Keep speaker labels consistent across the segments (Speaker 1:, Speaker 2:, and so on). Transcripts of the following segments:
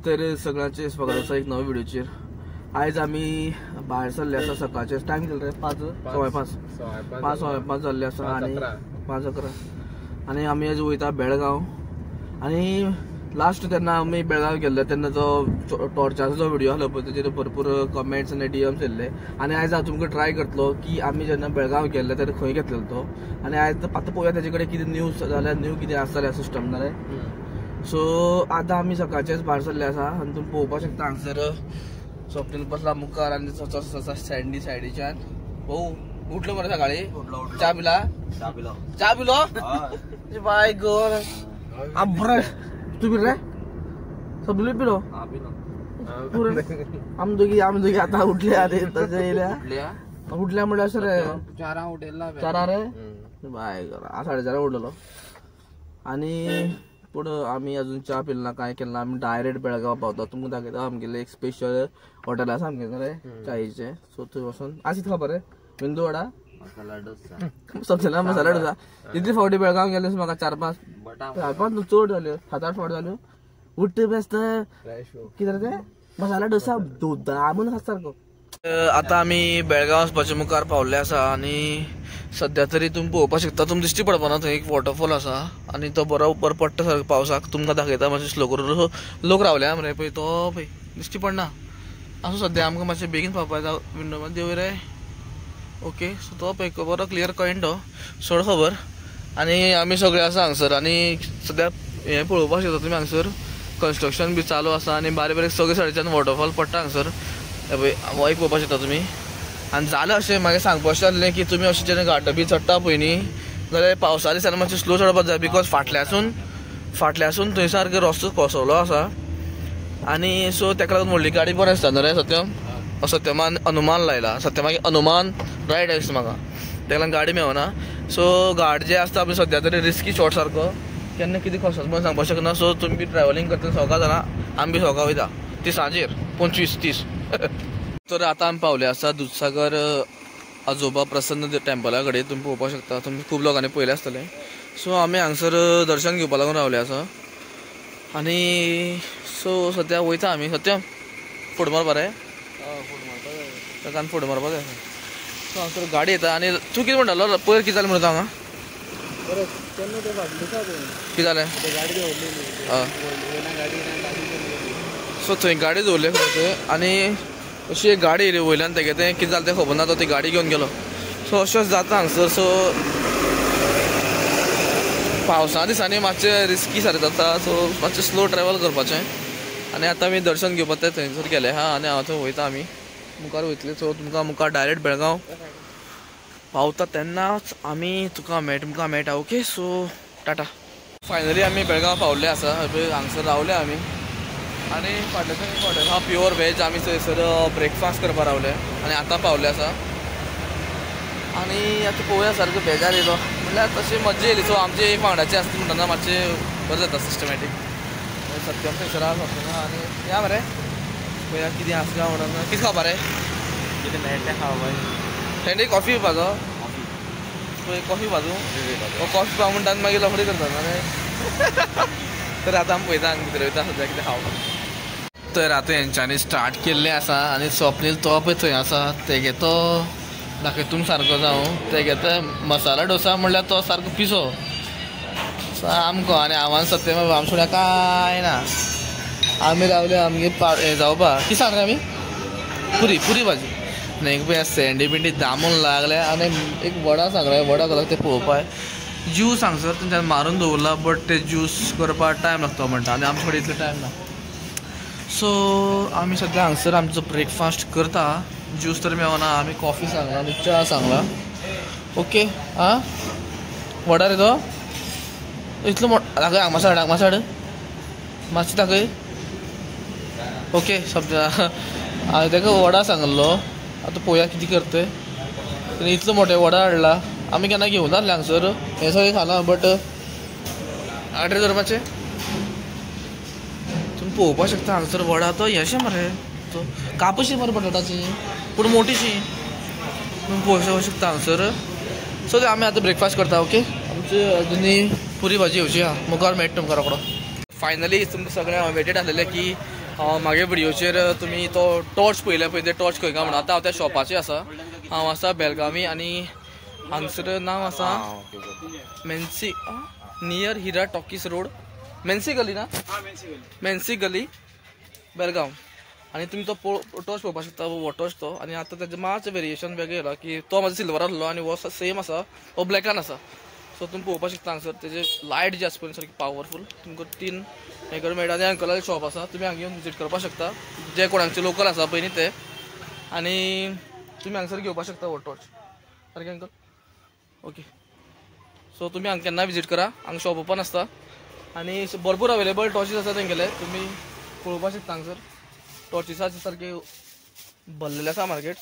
Speaker 1: तर सगळ्यांचे स्वागत आसा एक नव्या व्हिडिओचेर। आयज आमी भायर सरले आसा सकाळचे टायम केले रे 5:05 जाल्ले आसा आनी 5:11 आनी आमी आज वयता बेळगांव। आनी लास्ट तेन्ना आमी बेळगांव गेल्ले तेन्ना जो टॉर्चाचो जो व्हिडिओ आसलो पळय तेजेर भरपूर कमेंट्स आनी DMs येयल्ले। आनी आयज हांव तुमकां ट्राय करतलो की आमी जेन्ना बेळगांव गेल्ले तेन्ना खंय घेतलेलो तो। आनी आयज आतां पळोवया तेजे कडेन कितें न्यूज जाल्यार न्यू कितें आसा जाल्यार सिस्टम जाल्यार। सो आतां आमी सकाळचेच भायर सरले आसा आनी तुमी पळोवपाक शकता हांगसर स्वप्नील बसला मुखार आनी सँडी सायडीच्यान। भाऊ उठलो मरे सकाळी? चा पिला? चा पिलो? बाय गॉड ब्रश तू पिले? सगळे पिलो? आमी दोघी आता उठले अरे तसे उठल्या म्हणल्यार सर 4 उठेला 4 रे बाय गॉड 4:30 उठलेलो। आणि पुढं आमी अजून चा पिलना काय केला आमी डायरेक्ट बेळगांव पावता। तुमकां दाखयता आमगेले एक स्पेशल हॉटेल आसा आमगेले रे चायेचे। सो थंय वचून आसीत खबर रे मेंदू वडा मसाला डोसा इतली फावटी बेळगांव गेले म्हाका 4-5 चड जाल्यो 7-8 फावट जाल्यो। उठ्ठे बेस्ट कितें रे ते मसाला डोसा दामून आसा सारको। आता आमी बेळगांव वचपाचे मुखार पावले आसा आनी सध्या तरी तुम्ही पळोवपाक शकता तुमकां दिश्टी पडपाना थंय एक वॉटरफॉल आसा आनी तो बरो उपर पडटा सारको पावसाक। तुमकां दाखयता मातशें स्लो करून लोक रावल्या मरे पळय तो पळय दिश्टी पडना। असो सध्या आमकां मातशें बेगीन पावपाक जाय विंडो मध्ये देंवय रे। ओके सो तो पळय बरो क्लियर कळ्ळें तो सोड खबर। आनी आमी सगळे आसा हांगसर आनी सध्या हें पळोवपाक शकता तुमी हांगसर कन्स्ट्रक्शन बी चालू आसा आनी बारीक बारीक सगळे सायडीच्यान वॉटरफॉल पडटा हांगसर। पळय हो एक पळोवपाक शकता तुमी। आनी जालें अशें म्हाका सांगपाचें आसलें की तुमी अशें जेन्ना घाट बी चडटा पळय न्ही जाल्यार पावसा दिसांनी मातशें स्लो चडपाक जाय बिकॉज फाटल्यासून थंय सारको रस्तो कोसळ्ळो आसा आनी सो तेका लागून व्हडली गाडी बरें दिसता न्हू रे सत्यमान अनुमान लायला सत्यमागी अनुमान रायट दिसता म्हाका तेका लागून गाडी मेळना। सो घाट जे आसता पळय सद्या तरी रिस्की शॉट सारको केन्ना कितें कोसळटा म्हणून सांगपाक शकना। सो तुमी बी ट्रॅव्हलिंग करता सवका जाणा आमी बी सवका वयता ती सांजेर 25-30 तर आता आमी पावले आसा दूधसागर आजोबा प्रसन्न टेम्पला कडेन। तुमी पळोवपाक शकता तुमी खूब लोकांनी पळयलें आसतलें। सो आमी हांगसर दर्शन घेवपा लागून रावले आसा आनी सो सद्या वयता आमी। सत्यम फुडें मारपा रे ताका फुडें मारपा जाय। सो हांगसर गाडी येता आनी तूं कितें म्हणटालो पयर कितें जालें म्हणटा हांगा कितें जालें सो थंय गाडी दवरले खंय आनी अशी एक गाडी येयली वयल्यान तेगे तें कितें जालें तें खबर ना तो ती गाडी घेवन गेलो। सो अशें जाता हांगसर। सो पावसा दिसांनी मातशें रिस्की सारकें जाता सो मातशें स्लो ट्रॅव्हल करपाचें। आनी आतां आमी दर्शन घेवपाक ते थंयसर गेले हा आनी हांव थंय वयता आमी मुखार वयतले। सो तुमकां मुखार डायरेक्ट बेळगांव पावता तेन्नाच आमी तुमकां मेळटा। Okay so Tata. फायनली आमी बेळगांव पावले आसा हांगसर रावले आमी आनी फाटल्याच्यान एक हॉटेल हा प्युअर वेज आमी थंयसर ब्रेकफास्ट करपाक रावले आनी आतां पावले आसा। आनी आतां पळोवया सारको बेजार येयलो म्हणल्यार तशी मज्जा येयली। सो आमचे एक वांगडाचे आसता म्हणटना मातशें बरें जाता सिस्टमॅटीक सत्यम थंयसर आसा आनी या मरे पळया कितें आसा काय म्हणून कितें खावपा रे कितें मेळटा तें खावपा थंय कॉफी पिवपाचो पळय कॉफी पाजू कॉफी पाव म्हणटा आनी मागीर लफडी करता न्हू तर आतां आमी पळयता हांगा भितर वयता सद्या कितें खावपाक। तर आतां हेंच्यांनी स्टार्ट केल्लें आसा आनी स्वप्नील तो पळय थंय आसा तेगे तो दाखयतून सारको जावं तेगे तो मसाला डोसा म्हणल्यार तो सारको पिसो सामको। आनी आव्हान सत्यम आमच्या काय ना आमी रावले आमगे हें जावपा कितें सांगले आमी पुरी भाजी न्हय पळय सँडी बिंडी दामून लागले आनी एक वडा सांगले वडा घालून ते पळोवपाक ज्यूस हांगसर तेंच्यान मारून दवरला बट ते ज्यूस करपाक टायम लागता म्हणटा आनी आमचे कडेन इतलो टायम ना। सो आमी सद्या हांगसर आमचो ब्रेकफास्ट करता। ज्यूस तर मेळना आमी कॉफी सांगला आनी च्या सांगला। ओके आं वडा रे तो इतलो दाखय हांगा मासाड मातशें दाखय। ओके सद्या हांवें ताका वडा सांगलो आतां पळोवया कितें करता तेणें इतलो मोठो वडा हाडला आमी केन्ना घेवूं नासले हांगसर हें सगळें खालां बट ऑर्डर करपाचें तुमी पळोवपाक शकता हांगसर वडा तो हेंशें मरे तो कापशी मरे बटाटाची पूण मोठीशी तुमी पळोवपाक शकता हांगसर। सो आमी आतां ब्रेकफास्ट करता। ओके आमची अजुनी पुरी भाजी येवची आहा मुखार मेळटा तुमकां रोखडो। फायनली तुमकां सगळें वेटेड आसलेलें की मागे व्हिडिओचेर तुम्ही तो टॉर्च पळयले पळय ते टॉर्च खंय काय म्हणून आतां हांव त्या शॉपाचेर आसा हांव आसा बेलगावी आनी हांगसर नांव आसा मेन्सी नियर हिरा टॉकीज रोड मेन्सी गली ना मेन्सी गली बेलगांव आनी तुमी तो टॉर्च पळोवपाक शकता वो टॉर्च तो आनी आतां तेजें मातशें वेरिएशन वेगळें येयला की तो म्हाजो सिल्वरान आसलो आनी हो सेम आसा हो ब्लॅकान आसा सो तुमी पळोवपाक शकता हांगसर तेजे लायट जे आसा पळय सारकी पावरफूल तुमकां 3 हे करून मेळटा आनी अंकलाचें शॉप आसा तुमी हांगा येवन विजीट करपाक शकता जे कोण हांगचे लोकल आसा पळय न्ही ते आनी तुमी हांगसर घेवपाक शकता हो टॉर्च सारकें अंकल ओके सो तुमी हांगा केन्ना विजीट करा हांगा शॉप ओपन आसता आनी भरपूर अवेलेबल टॉर्चीस आसा तेंगेले तुमी पळोवपाक शकता हांगसर टॉर्चिसाचे सारके भरलेले आसा मार्केट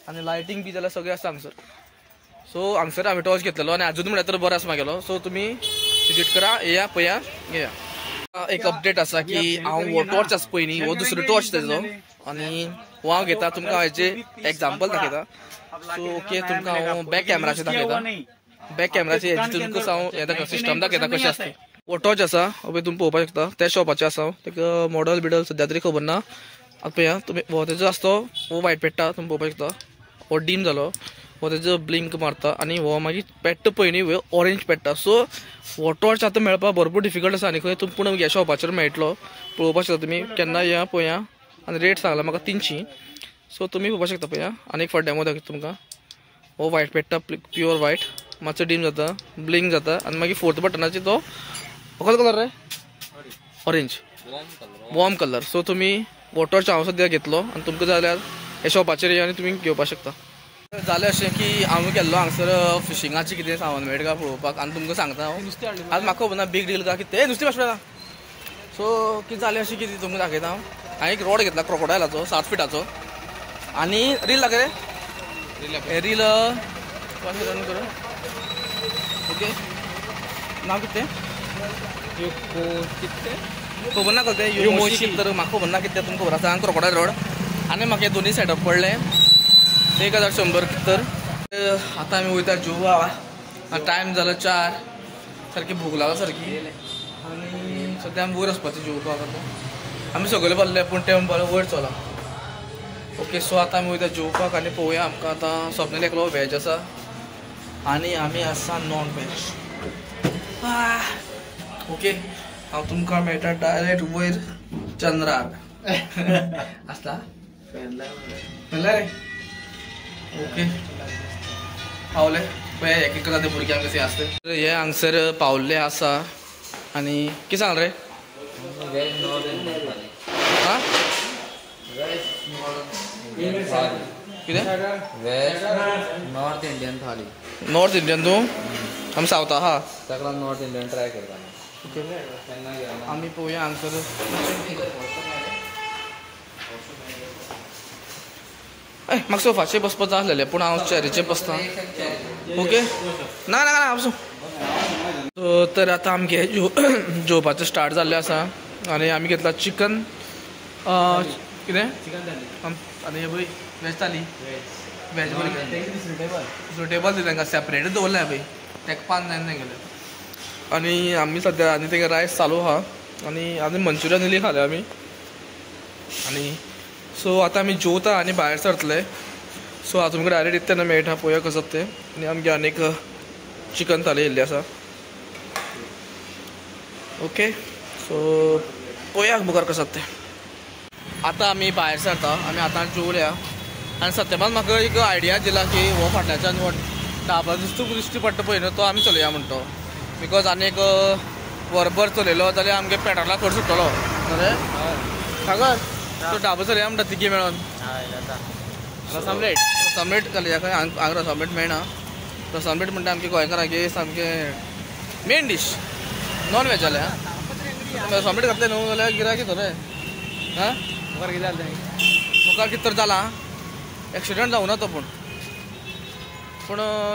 Speaker 1: आनी लायटींग बी जाल्यार सगळें आसा हांगसर सो हांगसर हांवें टॉर्च घेतलेलो आनी आजून म्हळ्यार तर बरो आसा म्हागेलो सो तुमी विजीट करा येया पळया घेया एक अपडेट आसा की हांव हो टॉर्च आसा पळय न्ही हो दुसरो टॉर्च तेजो आनी हो हांव घेता तुमकां हेजे एग्जाम्पल दाखयता सो ओके तुमकां हांव बॅक कॅमेराचेर दाखयता बॅक कॅमेराचेर हेजी तुमकां हांव हें दाखयता सिस्टम दाखयता कशें आसता हो टॉर्च आसा हो पळय तुमी पळोवपाक शकता त्या शॉपाचें आसा तेका मॉडल बिडल सद्या तरी खबर ना आतां पळया तुमी हो तेजो आसा तो हो वायट पेट्टा तुमी पळोवपाक शकता हो डीम जालो हो तेजो ब्लिंक मारता आनी हो मागीर पेट्टा पळय न्ही हो ऑरेंज पेट्टा सो हो टॉर्च आतां मेळपाक भरपूर डिफिकल्ट आसा आनी खंय तुमी पूण ह्या शॉपाचेर मेळटलो पळोवपाक शकता तुमी केन्ना या पळया आनी रेट सांगला म्हाका 300 सो तुमी पळोवपाक शकता पळया आनी एक फावट डेमो दाखयता तुमकां हो वायट पेट्टा प्युअर वायट मातसो डीम जाता ब्लिंक जाता आनी मागीर फोर्थ बटनाचेर तो कसलो कलर रे ऑरेंज वॉर्म कलर सो तुमी हो टॉर्च हांव सद्या घेतलो आनी तुमकां जाल्यार हे शॉपाचेर या आनी तुमी घेवपाक शकता जालें अशें की हांव गेल्लो हांगसर फिशिंगाचें कितें सामान मेळटा काय पळोवपाक आनी तुमकां सांगता हांव आज म्हाका खबर ना बिग डील काय कितें तें नुस्तें मातशें सो कितें जालें अशें कितें तुमकां दाखयता हांव एक रॉड घेतला क्रोकोडायलाचो 7 फिटाचो आनी रील दाखय रे रील कशें रन करूं ओके नांव कितें खबर ना कसलें योमोशी तर म्हाका खबर ना कितें तुमकां खबर आसा क्रोकोडायल रॉड आनी म्हाका हे दोनी सेटअप पडले 1100 तर आतां आमी वयता जेवपा टायम जालो 4 सारकी भूक लागला सारकी आनी सद्या आमी वयर वचपाचें जेवपाक आतां आमी सगळे भरले पूण तें बरो वयर चला ओके सो आतां आमी वयता जेवपाक आनी पळोवया आमकां आतां स्वप्नील एकलो वॅज आसा आनी आमी आसा नॉन वॅज ओके हांव तुमकां मेळटा डायरेक्ट वयर चंद्रार आसता रे ओके पावले पळय एक एक जाते भुरग्यांक कशें आसता हे हांगसर पावल्ले आसा आनी कितें सांगले रे कितें नॉर्थ इंडियन थाली नॉर्थ इंडियन तूं आमी सावथ आहा ताका नॉर्थ इंडियन ट्राय करता ओके आमी पळोवया हांगसर म्हाका सोफाचेर बसपाक जाय आसलेलें पूण हांव चॅरीचेर बसता ओके ना ना ना वचूं सो तर आतां आमगे जेवपाचें स्टार्ट जाल्लें आसा आनी आमी घेतला चिकन कितें आनी हे पळय वॅज थाली वॅज बरी टेबल दिलें तांकां सेपरेट दवरलें पळय ताका 5 जायना तेंगेले आनी आमी सद्या आनी तेंगे रायस चालू आहा आनी मंचुरियन इल्ली खाले आमी आनी सो आतां आमी जेवता आनी भायर सरतले सो हांव तुमकां डायरेक्ट येता तेन्ना मेळटा पळोवया कसो तें आनी आमगे आनीक चिकन थाली येयल्ली आसा ओके सो पळोवया मुखार कसो तें आतां आमी भायर सरता आमी आतां जेवल्या आनी सत्यमान म्हाका एक आयडिया दिला की हो फाटल्याच्यान हो डाबा दिश्टी पडटा पळय न्हू तो आमी चलया म्हणटा बिकॉज आनी एक वरभर चलयलो जाल्यार आमगे पेट्रोलाक खर्च सुट्टलो सागर तो डाबो चलया म्हणटा तिगी मेळोन रस आमलेट घालया खंय हांगा रस आमलेट मेळना रस आमलेट म्हणटा आमगे गोंयकारांगे सामकें मेन डीश नॉन वॅज जाल्या रस आमलेट घातलें न्हू जाल्यार गिरायक येतो रे हां मुखार कितें जालें मुखार कितें तर जाला एक्सिडेंट जावं ना तो पूण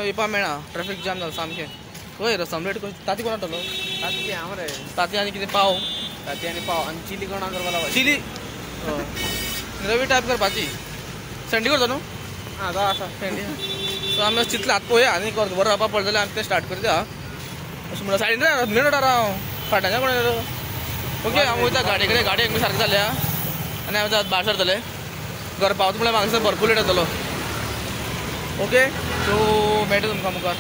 Speaker 1: येवपा मेळना ट्रॅफीक जाम जाला सामकें खंय रस आमलेट ताती कोण हाडटलो ताती हांव रे ताती आनी कितें पाव ताती आनी पाव आनी चिली कोणा करपा लागला चिली ग्रेवी टायप करपाची सँडी करता न्हू आं जाता आसा सँडी सो आमी चिंतले आतां पळोवया आनी बरो रावपा पडलें जाल्यार आमी तें स्टार्ट करया अशें म्हणून सायडीन मिनट हांव फाटल्यान कोण ओके हांव वयता गाडी कडेन गाडी सारकी जाल्या आनी आमी आतां भायर सरतले घर पावता म्हळ्यार म्हाका भरपूर लेट जातलो. ओके सो मेळटा तुमकां मुखार.